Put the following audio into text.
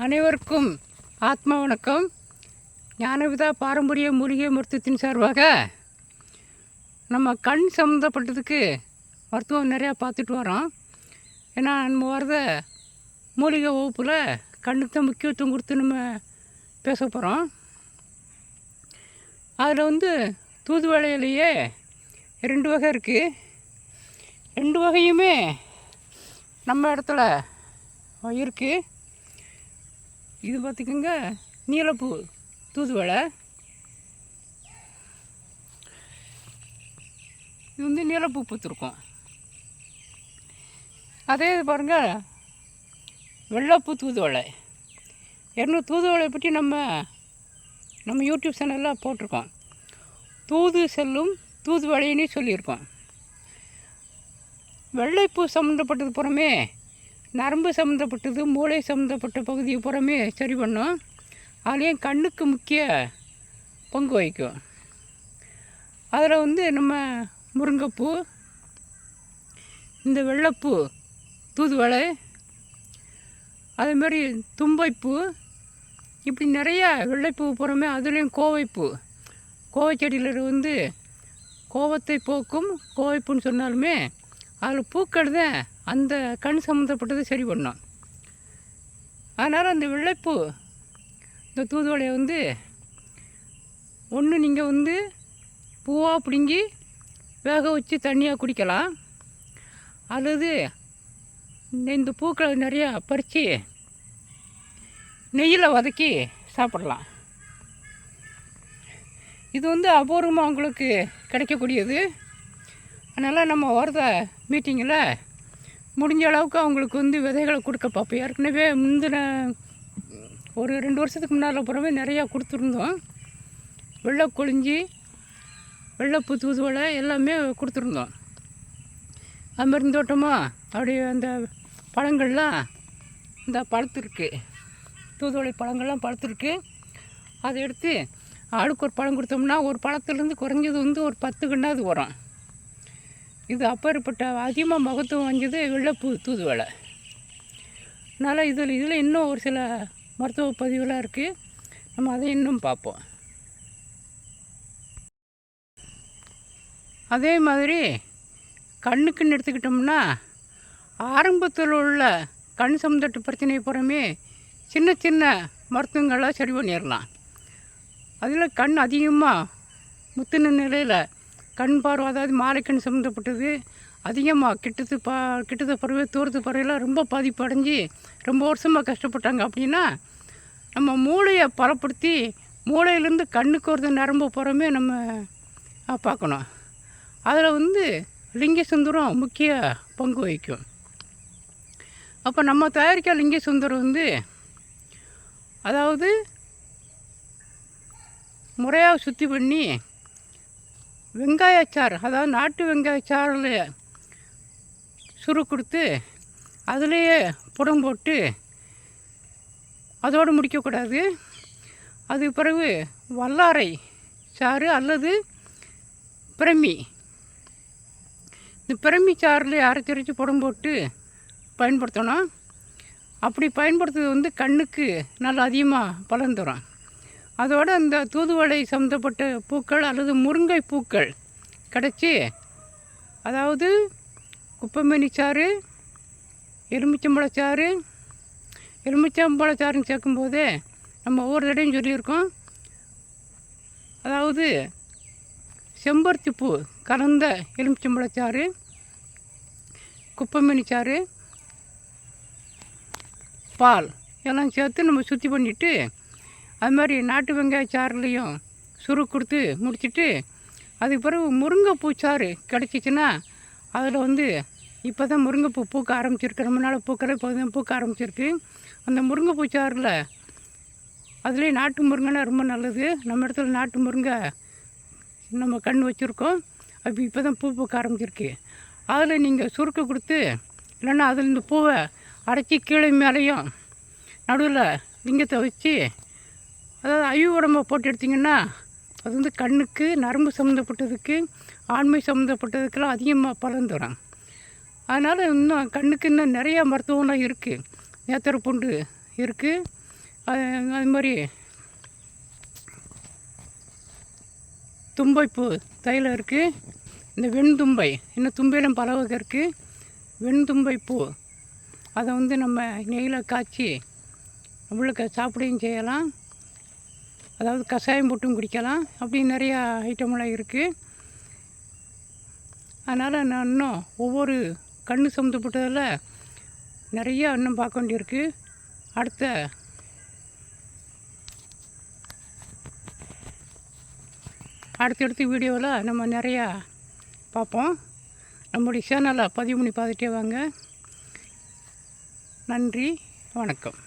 அனைவருக்கும் ஆத்மா வணக்கம். ஞானவிதா பாரம்பரிய மூலிகை மருத்துவத்தின் சார்பாக நம்ம கண் சம்மந்தப்பட்டதுக்கு மருத்துவம் நிறையா பார்த்துட்டு வரோம். ஏன்னா நம்ம வரத மூலிகை வகுப்பில் கண்ணுக்கு தான் முக்கியத்துவம் கொடுத்து நம்ம பேச போகிறோம். அதில் தூதுவளையிலேயே 2 வகை இருக்குது. 2 வகையுமே நம்ம இடத்துல இருக்குது. இது பார்த்துக்கோங்க, நீலப்பூ தூதுவளை. இது நீலப்பூ பூத்துருக்கும். அதே இது பாருங்கள், வெள்ளைப்பூ தூதுவளை. 200 தூதுவளை பற்றி நம்ம யூடியூப் சேனலில் போட்டிருக்கோம். தூது செல்லும் தூதுவளைன்னு சொல்லியிருக்கோம். வெள்ளைப்பூ சம்மந்தப்பட்டது புறமே நரம்பு சம்மந்தப்பட்டது, மூளை சம்மந்தப்பட்ட பகுதியை புறமே சரி பண்ணும். அதுலேயும் கண்ணுக்கு முக்கிய பங்கு வகிக்கும். அதில் நம்ம முருங்கைப்பூ, இந்த வெள்ளைப்பூ தூதுவளை, அதேமாதிரி தும்பைப்பூ, இப்படி நிறையா வெள்ளைப்பூ புறமே. அதுலேயும் கோவைப்பூ, கோவை செடியில் கோவத்தை போக்கும் கோவைப்பூன்னு சொன்னாலுமே அதில் பூக்கள் தான் அந்த கண் சம்மந்தப்பட்டது சரி பண்ணோம். அதனால் அந்த வெள்ளைப்பூ இந்த தூதுவளையை ஒன்று நீங்கள் பூவாக பிடுங்கி வேக வச்சு தண்ணியாக குடிக்கலாம். அல்லது இந்த பூக்களை நிறையா பறித்து நெய்யில் வதக்கி சாப்பிடலாம். இது அபூர்வமாக உங்களுக்கு கிடைக்கக்கூடியது. அதனால் நம்ம வரத மீட்டிங்கில் முடிஞ்ச அளவுக்கு அவங்களுக்கு விதைகளை கொடுக்க பார்ப்போம். ஏற்கனவே முந்தின ஒரு 2 வருஷத்துக்கு முன்னால் அப்புறமே நிறையா கொடுத்துருந்தோம். வெள்ளை கொழிஞ்சி, வெள்ளைப்பூ தூதுவளை எல்லாமே கொடுத்துருந்தோம். அதுமாதிரி தோட்டமாக அப்படியே அந்த பழங்கள்லாம் இந்த பழுத்துருக்கு. தூதுவளை பழங்கள்லாம் பழுத்துருக்கு. அதை எடுத்து ஆளுக்கு ஒரு பழம் கொடுத்தோம்னா ஒரு பழத்துலேருந்து குறைஞ்சது ஒரு 10 கண்ணாவது வரும். இது அப்பேற்பட்ட அதிகமாக மகத்துவம் வாங்கியது வெள்ளைப்பூ தூதுவளை. அதனால் இதில் இன்னும் ஒரு சில மருத்துவ பதிவுலாம் இருக்குது. நம்ம அதை இன்னும் பார்ப்போம். அதே மாதிரி கண்ணுக்குன்னு எடுத்துக்கிட்டோம்னா ஆரம்பத்தில் உள்ள கண் சம்பந்தப்பட்ட பிரச்சனை புறமே சின்ன சின்ன மருத்துவங்களாக சரி பண்ணிடலாம். அதில் கண் அதிகமாக முத்தின நிலையில் கண் பார்வை, அதாவது மாலைக்கண் சம்மந்தப்பட்டது அதிகமாக கிட்டத்து பறவை, தூரத்து பறவைலாம் ரொம்ப பாதிப்பு அடைஞ்சி ரொம்ப வருஷமாக கஷ்டப்பட்டாங்க. அப்படின்னா நம்ம மூளையை பலப்படுத்தி மூளையிலேருந்து கண்ணுக்கு ஒரு நரம்பு புறமே நம்ம பார்க்கணும். அதில் லிங்க சுந்தரம் முக்கிய பங்கு வகிக்கும். அப்போ நம்ம தயாரிக்க லிங்க சுந்தரம் அதாவது முறையாக சுத்தி பண்ணி வெங்காயச்சாறு, அதாவது நாட்டு வெங்காயச்சாறில் சுரு கொடுத்து அதுலேயே புடம் போட்டு அதோடு முடிக்கக்கூடாது. அது பிறகு வல்லாரை சாறு அல்லது பிரமி, இந்த பிரமி சாறில் அரைச்சி புடம் போட்டு பயன்படுத்தணும். அப்படி பயன்படுத்துறது கண்ணுக்கு நல்லா அதிகமாக பலன் தரும். அதோடு அந்த தூதுவளை சம்மந்தப்பட்ட பூக்கள் அல்லது முருங்கை பூக்கள் கிடச்சி, அதாவது குப்பைமேனிச்சாறு, எலுமிச்சம்பழச்சாறுன்னு சேர்க்கும்போதே நம்ம ஒவ்வொரு தடையும் சொல்லியிருக்கோம். அதாவது செம்பருத்தி பூ கலந்த எலுமிச்சம்பழச்சாறு, குப்பைமேனிச்சாறு, பால் எல்லாம் சேர்த்து நம்ம சுத்தி பண்ணிவிட்டு, அது மாதிரி நாட்டு வெங்காயச்சாறுலையும் சுரு கொடுத்து முடிச்சுட்டு, அதுக்கு பிறகு முருங்கைப்பூ சாறு கிடச்சிச்சின்னா அதில் இப்போ தான் முருங்கைப்பூ பூக்க ஆரம்பிச்சிருக்கு. ரொம்ப நாள் பூக்களை இப்போ தான் பூக்க ஆரம்பிச்சிருக்கு. அந்த முருங்கைப்பூ சாறில் அதுலேயே நாட்டு முருங்கைனா ரொம்ப நல்லது. நம்ம இடத்துல நாட்டு முருங்கை நம்ம கண் வச்சுருக்கோம். அப்போ இப்போ தான் பூக்க ஆரம்பிச்சிருக்கு. அதில் நீங்கள் சுருக்க கொடுத்து, இல்லைன்னா அதில் இந்த பூவை அரைச்சி கீழே மேலேயும் நடுவில் லிங்கத்தை வச்சு, அதாவது அய்வு உடம்பை போட்டு எடுத்திங்கன்னா அது கண்ணுக்கு, நரம்பு சம்மந்தப்பட்டதுக்கு, ஆண்மை சம்மந்தப்பட்டதுக்கெல்லாம் அதிகமாக பலன் தரும். அதனால் இன்னும் கண்ணுக்கு இன்னும் நிறையா மருத்துவம்லாம் இருக்குது. நேத்திரப்புண்டு இருக்குது, அது மாதிரி தும்பைப்பூ தைலம் இருக்குது. இந்த வெண்தும்பை, இன்னும் தும்பையிலும் பல வகை இருக்குது. வெண்தும்பைப்பூ அதை நம்ம நெய்யில் காய்ச்சி நம்மளுக்கு சாப்பிடையும் செய்யலாம், அதாவது கஷாயம் போட்டும் குடிக்கலாம். அப்படி நிறையா ஐட்டமெல்லாம் இருக்குது. அதனால் நான் இன்னும் ஒவ்வொரு கண் சம்மந்தப்பட்டதில் நிறையா இன்னும் பார்க்க வேண்டியிருக்கு. அடுத்தடுத்த வீடியோவில் நம்ம நிறையா பார்ப்போம். நம்முடைய சேனலை பதிவு பண்ணி பார்த்துட்டே வாங்க. நன்றி, வணக்கம்.